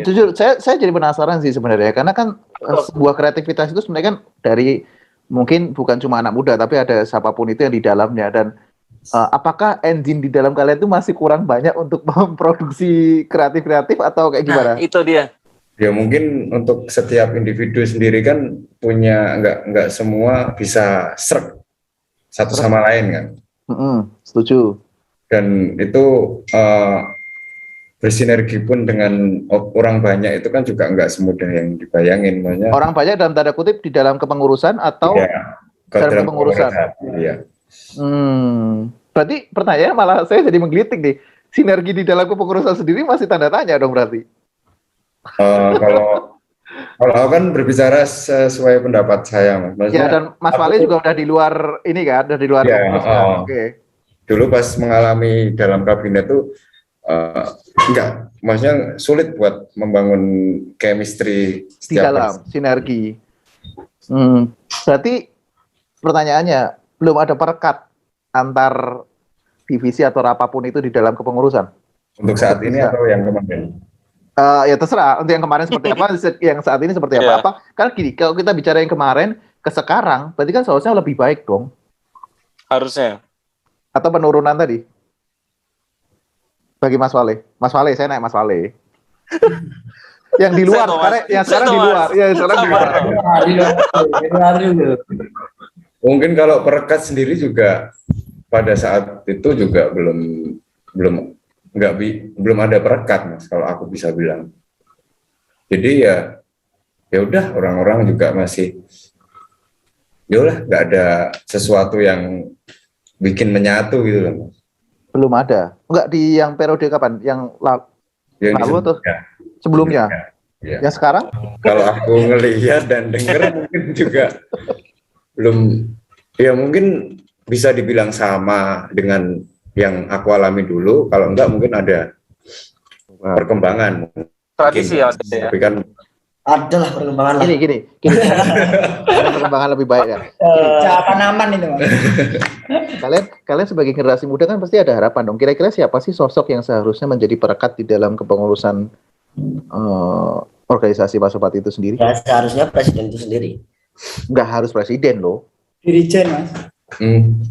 Jujur saya jadi penasaran sih sebenarnya, karena kan sebuah kreativitas itu sebenarnya kan dari mungkin bukan cuma anak muda, tapi ada siapapun itu yang di dalamnya. Dan apakah engine di dalam kalian itu masih kurang banyak untuk memproduksi kreatif atau kayak gimana? Nah, itu dia. Ya mungkin untuk setiap individu sendiri kan punya, nggak semua bisa serk satu sama lain kan. Setuju. Dan itu bersinergi pun dengan orang banyak itu kan juga nggak semudah yang dibayangin. Makanya, orang banyak dalam tanda kutip di dalam kepengurusan atau dalam kepengurusan? Iya. Berarti pertanyaan malah saya jadi menggelitik nih. Sinergi di dalam kepengurusan sendiri masih tanda tanya dong berarti. Kalau aku kan berbicara sesuai pendapat saya, Mas. Maksudnya, dan Mas Wale juga udah di luar ini kan, udah di luar kepengurusan. Oke. Dulu pas mengalami dalam kabinet tuh maksudnya sulit buat membangun chemistry di dalam sinergi. Berarti pertanyaannya belum ada perekat antar divisi atau apapun itu di dalam kepengurusan. Untuk saat ini atau yang kemarin? Ya terserah, untuk yang kemarin seperti apa, yang saat ini seperti apa. Kan gini, kalau kita bicara yang kemarin ke sekarang, berarti kan seharusnya lebih baik dong. Harusnya. Atau penurunan tadi? Bagi Mas Wale. Mas Wale, saya naik Mas Wale. Yang di luar, karena yang sekarang di luar. Ya, sekarang di luar. Mungkin kalau perekat sendiri juga pada saat itu juga belum ada perekat, Mas, kalau aku bisa bilang. Jadi ya udah, orang-orang juga masih yaudahlah, nggak ada sesuatu yang bikin menyatu gitu loh, Mas. Belum ada. Enggak di yang periode kapan? Yang lalu atau sebelumnya? Ya. Yang sekarang? Kalau aku ngelihat dan dengar mungkin juga belum, ya mungkin bisa dibilang sama dengan yang aku alami dulu. Kalau enggak mungkin ada perkembangan. Tradisi ya. Tapi kan adalah perkembangan. Gini. Perkembangan lebih baik ya. Jawaban aman itu, Mas. Kalian sebagai generasi muda kan pasti ada harapan dong. Kira-kira siapa sih sosok yang seharusnya menjadi perekat di dalam kepengurusan organisasi Pasopati itu sendiri? Ya, seharusnya presiden itu sendiri. Nggak harus presiden loh. Dirijen, Mas.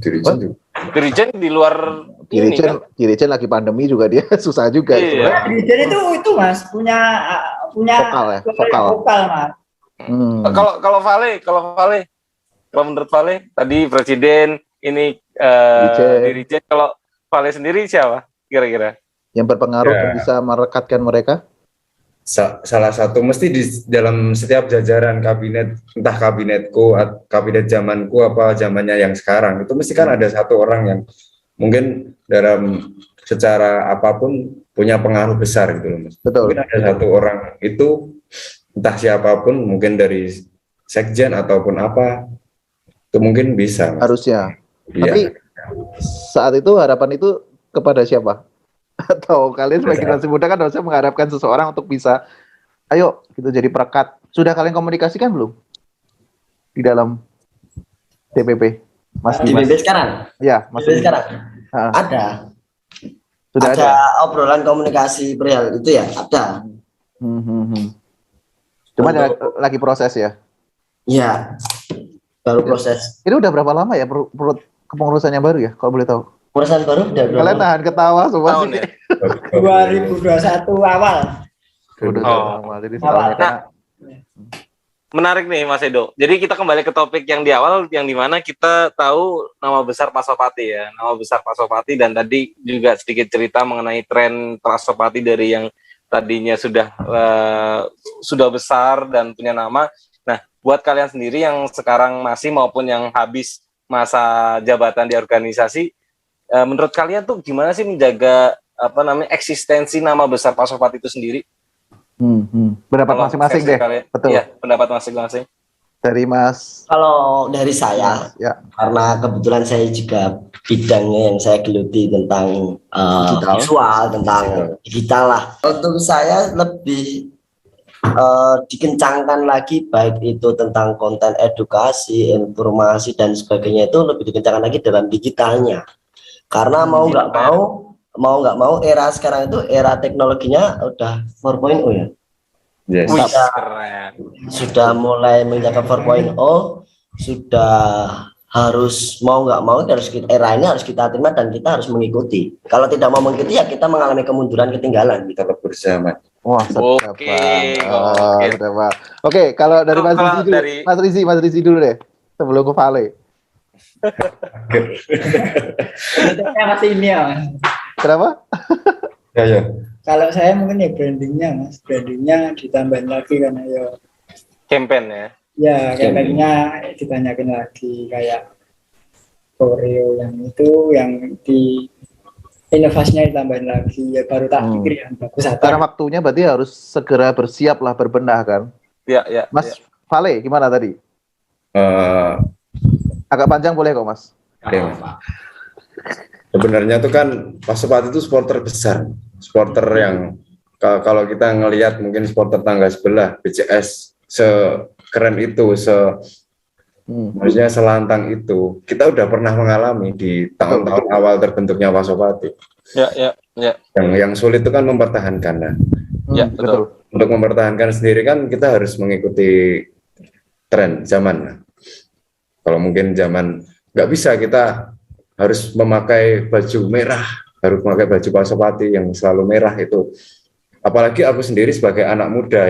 Dirijen juga. Dirijen di luar Dirijen lagi pandemi juga dia susah juga. Iya. Dirijen itu Mas punya vokal, Mas. Kalau Vale, kalau menurut Vale tadi presiden ini Dirijen, kalau Vale sendiri siapa kira-kira yang berpengaruh dan bisa merekatkan mereka? Salah satu mesti di dalam setiap jajaran kabinet, entah kabinetku, kabinet zamanku apa zamannya yang sekarang, itu mesti kan ada satu orang yang mungkin dalam secara apapun punya pengaruh besar gitu loh, Mas. Betul. Mungkin ada satu orang itu, entah siapapun, mungkin dari sekjen ataupun apa, itu mungkin bisa, Mas. Harusnya. Iya. Tapi saat itu harapan itu kepada siapa? Atau kalian sebagai generasi muda kan harusnya mengharapkan seseorang untuk bisa, ayo gitu jadi perekat. Sudah kalian komunikasikan belum di dalam DPP, Mas Dimas? DPP sekarang? Ya, Mas DPP sekarang ada. Sudah ada obrolan komunikasi perihal itu ya, ada. Cuma lagi proses ya? Iya, baru proses. Ini udah berapa lama ya kepengurusannya baru ya, kalau boleh tahu? Urusan baru udah berapa? Kalian tahan ketawa semua tahun sih. ya? 2021 awal. Jadi soalnya menarik nih Mas Edo. Jadi kita kembali ke topik yang di awal, yang dimana kita tahu nama besar Pasopati ya, nama besar Pasopati, dan tadi juga sedikit cerita mengenai tren Pasopati dari yang tadinya sudah besar dan punya nama. Nah, buat kalian sendiri yang sekarang masih maupun yang habis masa jabatan di organisasi, menurut kalian tuh gimana sih menjaga eksistensi nama besar Pasopati itu sendiri? Pendapat masing-masing deh. Betul. Iya, pendapat masing-masing. Dari Mas. Kalau dari saya, ya. Karena kebetulan saya juga bidangnya yang saya geluti tentang visual, tentang digital lah. Untuk saya lebih dikencangkan lagi, baik itu tentang konten edukasi, informasi dan sebagainya, itu lebih dikencangkan lagi dalam digitalnya. Karena mau nggak mau era sekarang itu era teknologinya udah 4.0 ya. Yes. Sudah mulai menjaga 4.0, sudah harus mau nggak mau era ini harus kita terima dan kita harus mengikuti. Kalau tidak mau mengikuti ya kita mengalami kemunduran, ketinggalan. Kita bersama. Wah, Oke, kalau dari Mas Rizi dulu, Mas Rizi dulu deh, sebelum ke Vale. Saya masih ini ya, Mas. Kenapa? Ya. Kalau saya mungkin ya brandingnya, Mas. Brandingnya ditambahin lagi karena ya campaign ya. Ya, campaignnya ditanyakin lagi kayak Koreo yang itu, yang di inovasinya ditambahin lagi, ya baru tak pikir yang bagus. Karena waktunya berarti harus segera bersiap lah, berbenah kan. Iya. Mas Vale, gimana tadi? Agak panjang boleh kok, Mas. Ya. Sebenarnya tuh kan Pasopati itu supporter besar, supporter yang kalau kita ngelihat mungkin supporter tangga sebelah BCS sekeren itu, maksudnya selantang itu, kita udah pernah mengalami di tahun-tahun awal terbentuknya Pasopati. Ya. Yang sulit itu kan mempertahankan. Nah, ya betul. Untuk mempertahankan sendiri kan kita harus mengikuti tren zaman. Nah, kalau mungkin zaman nggak bisa, kita harus memakai baju merah, harus memakai baju Pasopati yang selalu merah itu. Apalagi aku sendiri sebagai anak muda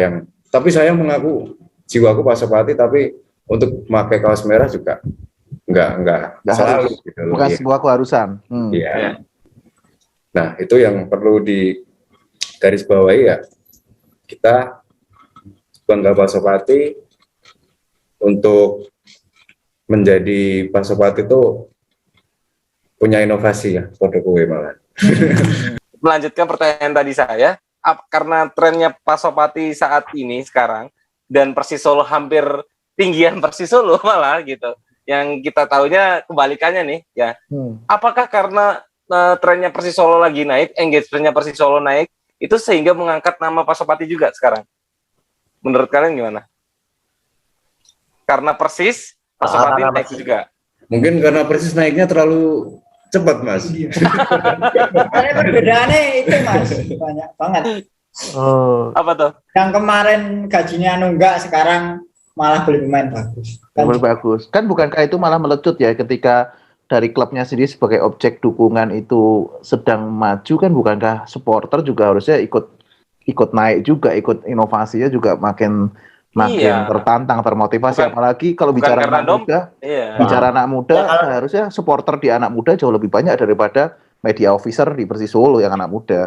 tapi saya mengaku jiwaku Pasopati, tapi untuk memakai kaos merah juga nggak selalu. Gitu, bukan sebuah keharusan. Iya. Nah, itu yang perlu digarisbawahi ya. Kita bangga Pasopati, untuk menjadi Pasopati itu punya inovasi ya, kode kue malah. Melanjutkan pertanyaan tadi saya, karena trennya Pasopati saat ini sekarang dan Persis Solo hampir tinggian Persis Solo malah gitu. Yang kita tahunya kebalikannya nih ya. Apakah karena trennya Persis Solo lagi naik, engagementnya Persis Solo naik, itu sehingga mengangkat nama Pasopati juga sekarang? Menurut kalian gimana? Karena Persis, Pasopati naik juga. Mungkin karena Persis naiknya terlalu cepat, Mas. Karena perbedaannya itu, Mas, banyak banget. Apa tuh? Yang kemarin gajinya nunggak, sekarang malah beli pemain bagus. Bagus. Kan bukankah itu malah melecut ya ketika dari klubnya sendiri sebagai objek dukungan itu sedang maju, kan bukankah supporter juga harusnya ikut naik juga, ikut inovasinya juga makin tertantang, termotivasi. Apalagi kalau bicara anak muda, bicara anak muda, harusnya supporter di anak muda jauh lebih banyak daripada media officer di Persis Solo yang anak muda.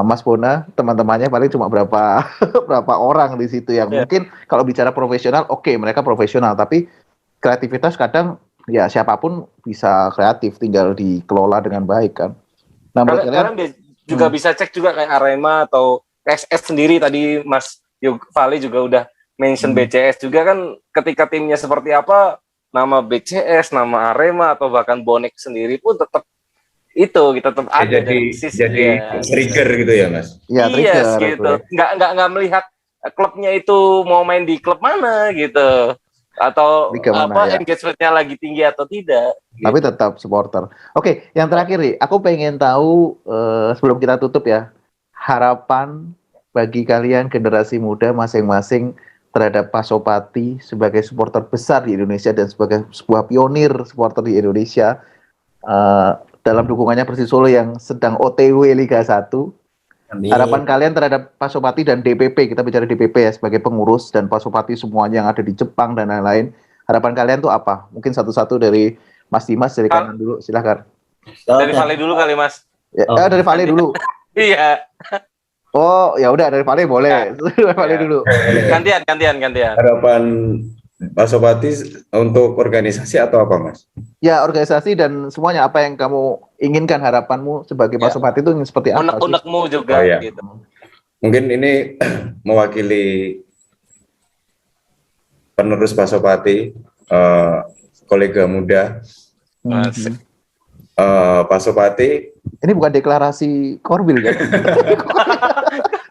Mas Bona, teman-temannya paling cuma berapa orang di situ yang mungkin kalau bicara profesional, oke, mereka profesional, tapi kreativitas kadang ya siapapun bisa kreatif, tinggal dikelola dengan baik kan. Nah, kalian juga bisa cek juga kayak Arema atau PSS sendiri, tadi Mas Vale juga udah mention BCS juga kan, ketika timnya seperti apa, nama BCS, nama Arema atau bahkan bonek sendiri pun tetap kita tetap ada jadi trigger gitu ya, Mas. Iya, trigger gitu. Nggak melihat klubnya itu mau main di klub mana gitu, atau engagementnya lagi tinggi atau tidak gitu. Tapi tetap supporter. Oke, yang terakhir nih, aku pengen tahu sebelum kita tutup ya, harapan bagi kalian generasi muda masing-masing terhadap Pasopati sebagai supporter besar di Indonesia dan sebagai sebuah pionir supporter di Indonesia dalam dukungannya Persis Solo yang sedang OTW Liga 1. Amin. Harapan kalian terhadap Pasopati dan DPP, kita bicara DPP ya sebagai pengurus, dan Pasopati semuanya yang ada di Jepang dan lain-lain. Harapan kalian tuh apa? Mungkin satu-satu dari Mas Dimas, dari kanan dulu, silakan. Dari Vale dulu kali, Mas. Ya, dari Vale dulu. Iya. Oh, ya udah, dari Vale boleh. Dari Vale dulu. Gantian. Harapan Pasopati untuk organisasi atau apa, Mas? Ya, organisasi dan semuanya, apa yang kamu inginkan harapanmu sebagai Pasopati itu ingin seperti apa sih? Unek-unekmu juga gitu. Mungkin ini mewakili penerus Pasopati, kolega muda. Pasopati. Ini bukan deklarasi Korwil kan?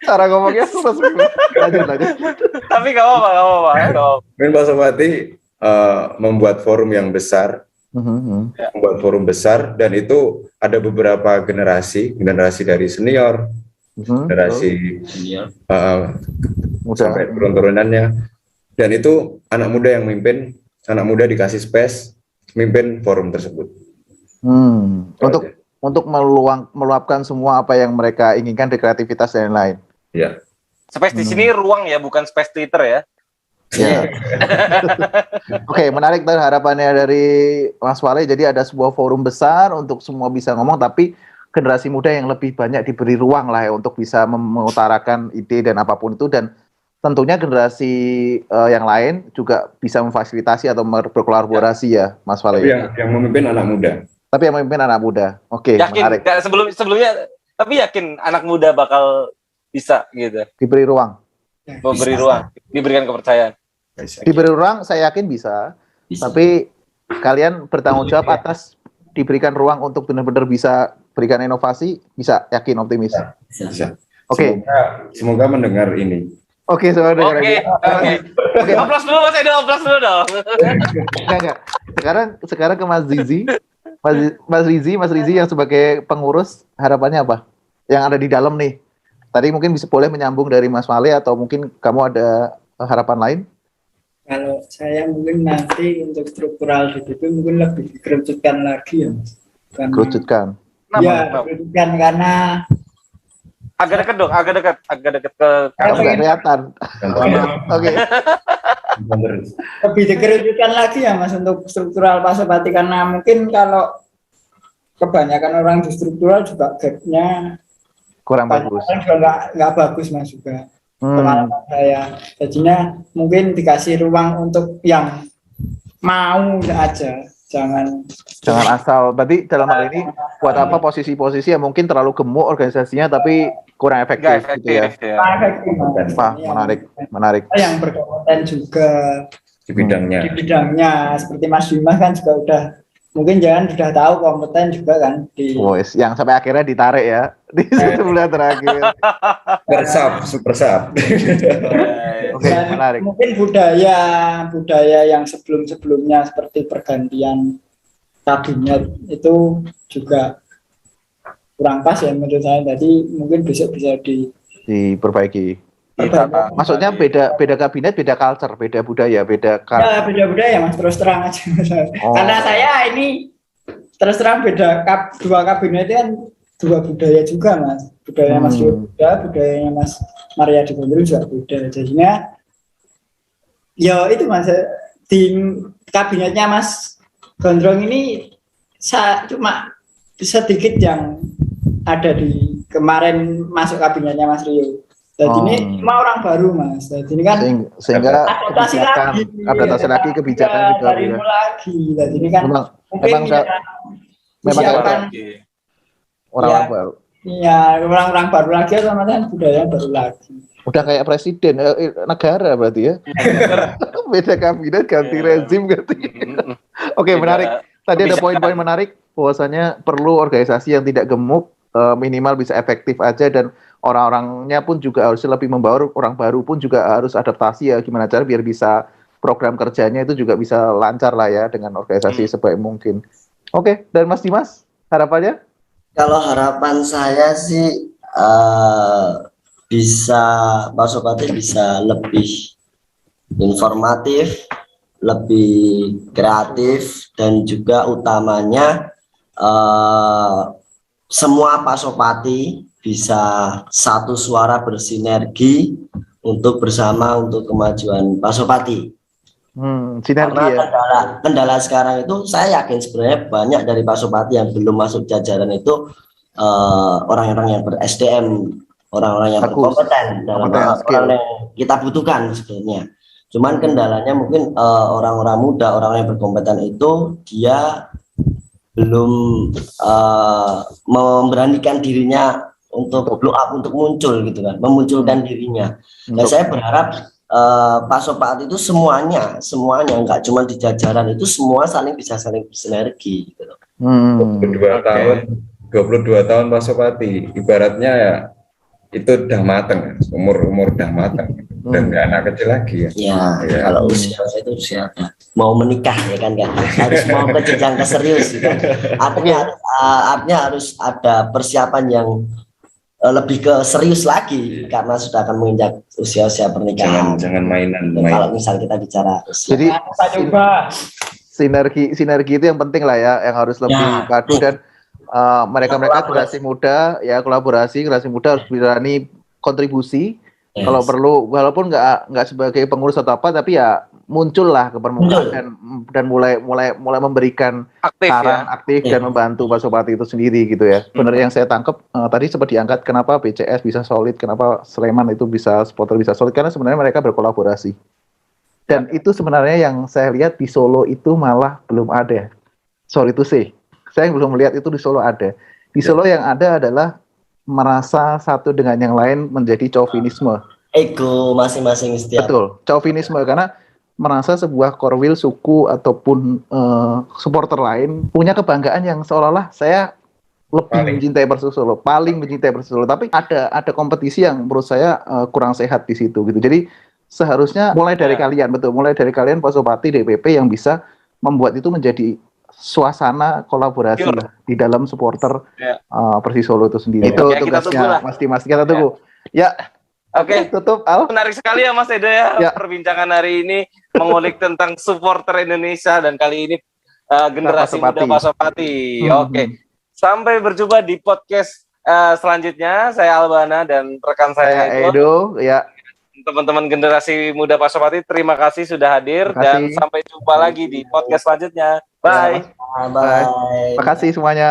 Cara ngomongnya resmi. Lanjut. Tapi nggak apa-apa. Mungkin Pasopati membuat forum yang besar, dan itu ada beberapa generasi dari senior, generasi sampai turun-turunannya, dan itu anak muda yang mimpin, anak muda dikasih space mimpin forum tersebut. Untuk meluapkan semua apa yang mereka inginkan di kreativitas dan lain-lain. Ya. Space di sini ruang ya, bukan space Twitter ya. Ya. Oke, menarik dan harapannya dari Mas Wale. Jadi ada sebuah forum besar untuk semua bisa ngomong, tapi generasi muda yang lebih banyak diberi ruang lah ya untuk bisa mengutarakan ide dan apapun itu, dan tentunya generasi yang lain juga bisa memfasilitasi atau berkolaborasi ya, Mas Wale. Yang memimpin anak muda. Tapi yang memimpin anak muda. Oke, yakin, menarik. Sebelumnya, tapi yakin anak muda bakal bisa gitu. Diberi ruang. Memberi ruang, diberikan kepercayaan. Diberi ruang, saya yakin bisa. Tapi kalian bertanggung jawab atas diberikan ruang untuk benar-benar bisa berikan inovasi, bisa yakin optimis. Bisa. Oke. Semoga mendengar ini. Oke, semoga mendengar ini. Oke. Aplaus dulu Mas Edo, aplaus dulu dong. Enggak. Sekarang ke Mas Zizi. Mas Rizi yang sebagai pengurus, harapannya apa? Yang ada di dalam nih. Tadi mungkin boleh menyambung dari Mas Wale atau mungkin kamu ada harapan lain? Kalau saya mungkin nanti untuk struktural DPP mungkin lebih dikerucutkan lagi ya. Kerucutkan. Ya, kerucutkan karena agak dekat ke nggak kelihatan. Oke. Lebih dikerucutkan lagi ya Mas untuk struktural Pasopati, karena mungkin kalau kebanyakan orang di struktural juga gapnya kurang bagus. Nggak bagus Mas juga. Pengalaman saya. Jadinya mungkin dikasih ruang untuk yang mau aja. Jangan asal. Berarti dalam hal ini buat apa posisi-posisi yang mungkin terlalu gemuk organisasinya tapi kurang efektif gitu ya. Wah, menarik. Yang berkompeten juga di bidangnya. Seperti Mas Dimas kan juga udah mungkin sudah tahu kompeten juga kan di yang sampai akhirnya ditarik ya di sebelah terakhir. Super sub. Oke, menarik. Mungkin budaya yang sebelumnya seperti pergantian kabinet itu juga kurang pas ya menurut saya. Jadi mungkin besok bisa diperbaiki. Maksudnya beda kabinet, beda culture, beda budaya, beda budaya Mas, terus terang aja. Karena saya ini terus terang beda dua kabinet kan dua budaya juga Mas. Budaya Mas Yoga, budayanya Mas Mariadi Gondrong juga beda. Jadinya ya itu Mas, di kabinetnya Mas Gondrong ini cuma sedikit yang ada di kemarin masuk kabinetnya Mas Rio. Jadi ini cuma orang baru Mas. Jadi ini kan sehingga adaptasi lagi kebijakan juga dari lagi. Jadi ini kan memang orang baru. Iya, orang-orang baru lagi otomatis budaya baru lagi. Udah kayak presiden negara berarti ya. Beda kabinet ganti rezim ganti. Oke, menarik. Tadi ada poin-poin menarik bahwasanya perlu organisasi yang tidak gemuk, minimal bisa efektif aja, dan orang-orangnya pun juga harus lebih membaur. Orang baru pun juga harus adaptasi ya, gimana cara biar bisa program kerjanya itu juga bisa lancar lah ya dengan organisasi sebaik mungkin. Oke, dan Mas Dimas, harapannya? Kalau harapan saya sih bisa Pasopati bisa lebih informatif, lebih kreatif, dan juga utamanya semua Pasopati bisa satu suara bersinergi untuk bersama untuk kemajuan Pasopati. Sinergi. Karena kendala sekarang itu saya yakin sebenarnya banyak dari Pasopati yang belum masuk jajaran itu orang-orang yang ber-SDM, orang-orang yang berkompeten dalam orang yang kita butuhkan sebenarnya. Cuman kendalanya mungkin orang-orang muda, orang yang berkompeten itu dia belum memberanikan dirinya untuk blow up, untuk muncul gitu kan, memunculkan dirinya. Dan saya berharap Pasopati itu semuanya nggak cuma di jajaran itu, semua bisa saling bersinergi gitu. 22 tahun Pasopati ibaratnya ya itu udah mateng, umur udah mateng dan nggak anak kecil lagi ya. Kalau usia itu usia mau menikah ya kan, harus mau ke jenjang ke serius gitu. Artinya harus ada persiapan yang lebih ke serius lagi karena sudah akan menginjak usia pernikahan. Jangan mainan. Kalau misal kita bicara usia. Jadi sinergi itu yang penting lah ya, yang harus lebih padu dan mereka generasi muda ya, generasi muda harus berani kontribusi. Kalau perlu, walaupun nggak sebagai pengurus atau apa, tapi ya muncullah ke permukaan dan mulai memberikan saran aktif dan membantu Pasopati itu sendiri gitu ya. Benar yang saya tangkap tadi sempat diangkat kenapa BCS bisa solid, kenapa Sleman itu bisa supporter bisa solid, karena sebenarnya mereka berkolaborasi. Dan itu sebenarnya yang saya lihat di Solo itu malah belum ada. Sorry to say, saya belum melihat itu di Solo ada. Di Solo yang ada adalah merasa satu dengan yang lain menjadi chauvinisme. Ego masing-masing setiap. Betul, chauvinisme karena merasa sebuah korwil suku ataupun supporter lain punya kebanggaan yang seolah-olah saya lebih mencintai Persis Solo, paling mencintai Persis Solo. Tapi ada kompetisi yang menurut saya kurang sehat di situ gitu. Jadi seharusnya mulai dari kalian, mulai dari kalian Pasopati DPP yang bisa membuat itu menjadi suasana kolaborasi di dalam supporter Persis Solo itu sendiri. Itu tugasnya Mas kita tunggu. Ya. Oke, tutup Al. Menarik sekali ya Mas Edo ya perbincangan hari ini mengulik tentang supporter Indonesia dan kali ini generasi muda Pasopati. Oke. Sampai berjumpa di podcast selanjutnya. Saya Albana dan rekan saya Edo. Ya. Teman-teman generasi muda Pasopati, terima kasih sudah hadir dan sampai jumpa lagi di podcast selanjutnya. Bye. Bye. Terima kasih semuanya.